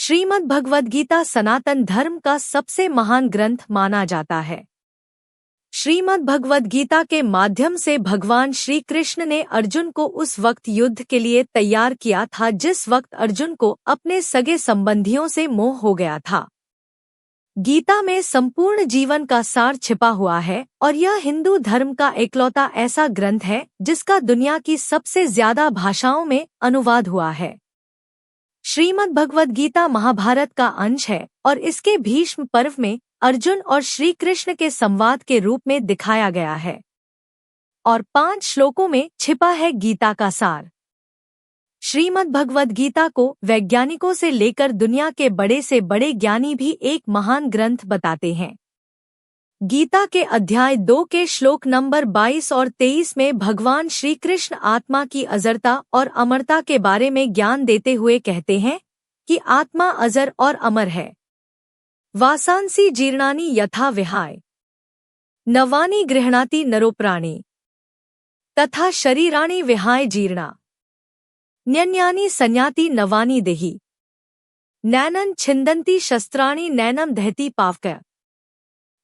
श्रीमद् भगवद गीता सनातन धर्म का सबसे महान ग्रंथ माना जाता है। श्रीमद् भगवद गीता के माध्यम से भगवान श्री कृष्ण ने अर्जुन को उस वक्त युद्ध के लिए तैयार किया था जिस वक्त अर्जुन को अपने सगे संबंधियों से मोह हो गया था। गीता में संपूर्ण जीवन का सार छिपा हुआ है और यह हिंदू धर्म का इकलौता ऐसा ग्रंथ है जिसका दुनिया की सबसे ज्यादा भाषाओं में अनुवाद हुआ है। श्रीमद् भगवद गीता महाभारत का अंश है और इसके भीष्म पर्व में अर्जुन और श्री कृष्ण के संवाद के रूप में दिखाया गया है और 5 श्लोकों में छिपा है गीता का सार। श्रीमद् भगवद गीता को वैज्ञानिकों से लेकर दुनिया के बड़े से बड़े ज्ञानी भी एक महान ग्रंथ बताते हैं। गीता के अध्याय 2 के श्लोक नंबर 22 और 23 में भगवान श्री कृष्ण आत्मा की अजरता और अमरता के बारे में ज्ञान देते हुए कहते हैं कि आत्मा अजर और अमर है। वासांसी जीर्णानि यथा विहाय नवानि गृह्णाति नरो प्राणी तथा शरीराणि विहाय जीर्णा न्यन्यानि संयाति नवानि देहि नैनं छिन्दन्ति शस्त्राणि नैनं दहति पावक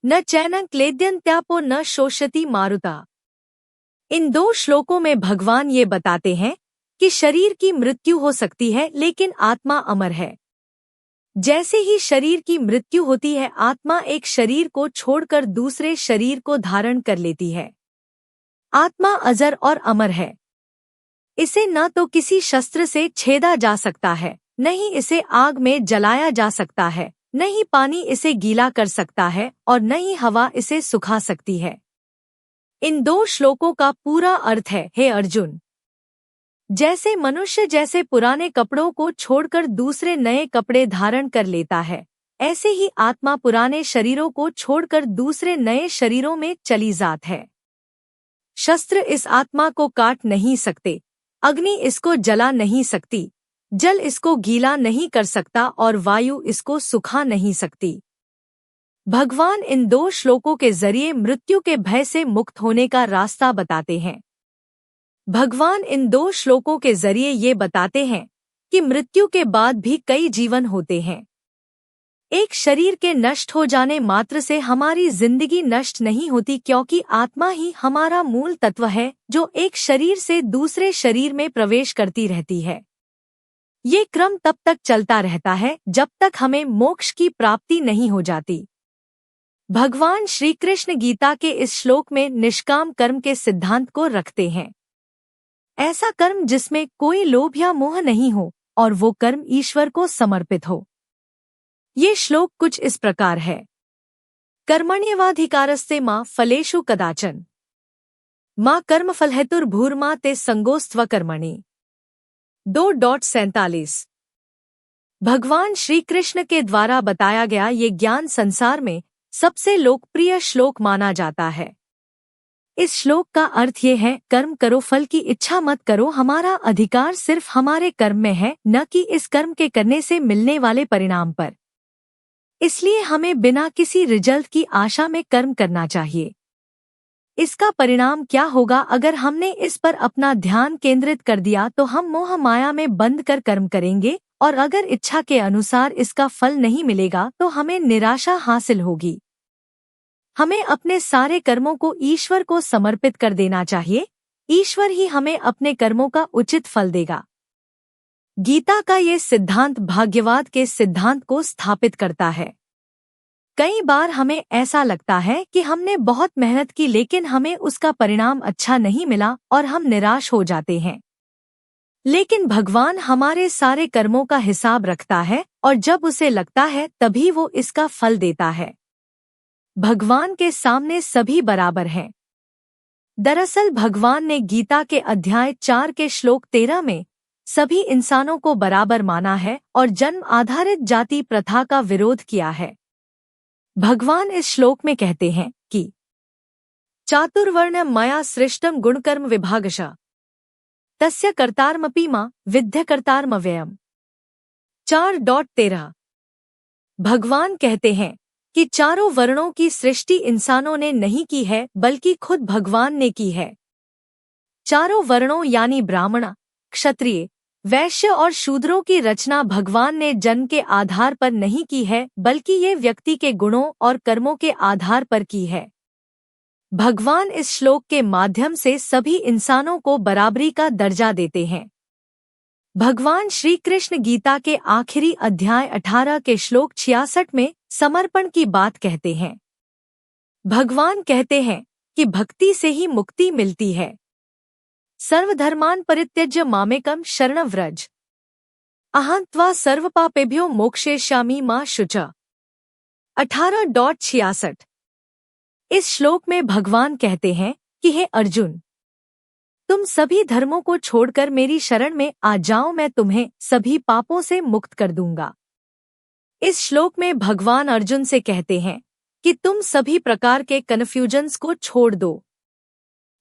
न चैनं क्लेद्यन्त्यापो न शोषति मारुता। इन 2 श्लोकों में भगवान ये बताते हैं कि शरीर की मृत्यु हो सकती है लेकिन आत्मा अमर है। जैसे ही शरीर की मृत्यु होती है आत्मा एक शरीर को छोड़कर दूसरे शरीर को धारण कर लेती है। आत्मा अजर और अमर है। इसे न तो किसी शस्त्र से छेदा जा सकता है, न ही इसे आग में जलाया जा सकता है, न ही पानी इसे गीला कर सकता है और न ही हवा इसे सुखा सकती है। इन 2 श्लोकों का पूरा अर्थ है, हे अर्जुन, जैसे मनुष्य जैसे पुराने कपड़ों को छोड़कर दूसरे नए कपड़े धारण कर लेता है, ऐसे ही आत्मा पुराने शरीरों को छोड़कर दूसरे नए शरीरों में चली जात है। शस्त्र इस आत्मा को काट नहीं सकते, अग्नि इसको जला नहीं सकती, जल इसको गीला नहीं कर सकता और वायु इसको सुखा नहीं सकती। भगवान इन 2 श्लोकों के जरिए मृत्यु के भय से मुक्त होने का रास्ता बताते हैं। भगवान इन 2 श्लोकों के जरिए ये बताते हैं कि मृत्यु के बाद भी कई जीवन होते हैं। एक शरीर के नष्ट हो जाने मात्र से हमारी जिंदगी नष्ट नहीं होती, क्योंकि आत्मा ही हमारा मूल तत्व है जो एक शरीर से दूसरे शरीर में प्रवेश करती रहती है। ये क्रम तब तक चलता रहता है जब तक हमें मोक्ष की प्राप्ति नहीं हो जाती। भगवान श्री कृष्ण गीता के इस श्लोक में निष्काम कर्म के सिद्धांत को रखते हैं। ऐसा कर्म जिसमें कोई लोभ या मोह नहीं हो और वो कर्म ईश्वर को समर्पित हो। ये श्लोक कुछ इस प्रकार है। कर्मण्येवाधिकारस्ते मा फलेषु कदाचन मा कर्मफलहेतुर्भूर्मा ते संगोस्त्वकर्मणि। 2:47 भगवान श्री कृष्ण के द्वारा बताया गया ये ज्ञान संसार में सबसे लोकप्रिय श्लोक माना जाता है। इस श्लोक का अर्थ ये है, कर्म करो, फल की इच्छा मत करो। हमारा अधिकार सिर्फ हमारे कर्म में है, न कि इस कर्म के करने से मिलने वाले परिणाम पर। इसलिए हमें बिना किसी रिजल्ट की आशा में कर्म करना चाहिए। इसका परिणाम क्या होगा अगर हमने इस पर अपना ध्यान केंद्रित कर दिया तो हम मोह माया में बंद कर कर्म करेंगे और अगर इच्छा के अनुसार इसका फल नहीं मिलेगा तो हमें निराशा हासिल होगी। हमें अपने सारे कर्मों को ईश्वर को समर्पित कर देना चाहिए। ईश्वर ही हमें अपने कर्मों का उचित फल देगा। गीता का ये सिद्धांत भाग्यवाद के सिद्धांत को स्थापित करता है। कई बार हमें ऐसा लगता है कि हमने बहुत मेहनत की लेकिन हमें उसका परिणाम अच्छा नहीं मिला और हम निराश हो जाते हैं। लेकिन भगवान हमारे सारे कर्मों का हिसाब रखता है और जब उसे लगता है तभी वो इसका फल देता है। भगवान के सामने सभी बराबर हैं। दरअसल भगवान ने गीता के अध्याय 4 के श्लोक 13 में सभी इंसानों को बराबर माना है और जन्म आधारित जाति प्रथा का विरोध किया है। भगवान इस श्लोक में कहते हैं कि चातुर्वर्ण मया सृष्टम गुणकर्म विभागशः तस्य कर्तारमपि मा विद्य कर्तारमव्ययम्। 4:13 भगवान कहते हैं कि चारों वर्णों की सृष्टि इंसानों ने नहीं की है बल्कि खुद भगवान ने की है। चारों वर्णों यानी ब्राह्मण, क्षत्रिय, वैश्य और शूद्रों की रचना भगवान ने जन्म के आधार पर नहीं की है, बल्कि ये व्यक्ति के गुणों और कर्मों के आधार पर की है। भगवान इस श्लोक के माध्यम से सभी इंसानों को बराबरी का दर्जा देते हैं। भगवान श्री कृष्ण गीता के आखिरी अध्याय 18 के श्लोक 66 में समर्पण की बात कहते हैं। भगवान कहते हैं कि भक्ति से ही मुक्ति मिलती है। सर्वधर्मान् परित्यज्य मामेकं शरणं व्रज, अहं त्वा सर्वपापेभ्यो मोक्षयिष्यामि मा शुचः। 18.66। इस श्लोक में भगवान कहते हैं कि हे अर्जुन, तुम सभी धर्मों को छोड़कर मेरी शरण में आ जाओ, मैं तुम्हें सभी पापों से मुक्त कर दूंगा। इस श्लोक में भगवान अर्जुन से कहते हैं कि तुम सभी प्रकार के कन्फ्यूजन्स को छोड़ दो।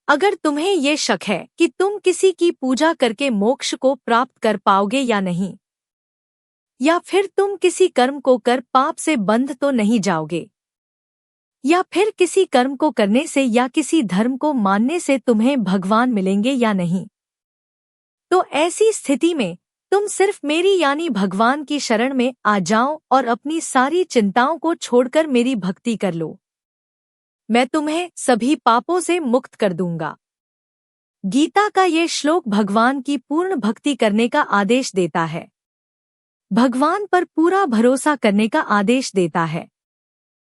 अगर तुम्हें ये शक है कि तुम किसी की पूजा करके मोक्ष को प्राप्त कर पाओगे या नहीं, या फिर तुम किसी कर्म को कर पाप से बंध तो नहीं जाओगे, या फिर किसी कर्म को करने से या किसी धर्म को मानने से तुम्हें भगवान मिलेंगे या नहीं, तो ऐसी स्थिति में तुम सिर्फ मेरी यानी भगवान की शरण में आ जाओ और अपनी सारी चिंताओं को छोड़कर मेरी भक्ति कर लो। मैं तुम्हें सभी पापों से मुक्त कर दूंगा। गीता का ये श्लोक भगवान की पूर्ण भक्ति करने का आदेश देता है, भगवान पर पूरा भरोसा करने का आदेश देता है।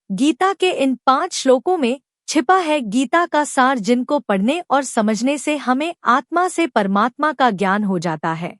गीता के इन 5 श्लोकों में छिपा है गीता का सार, जिनको पढ़ने और समझने से हमें आत्मा से परमात्मा का ज्ञान हो जाता है।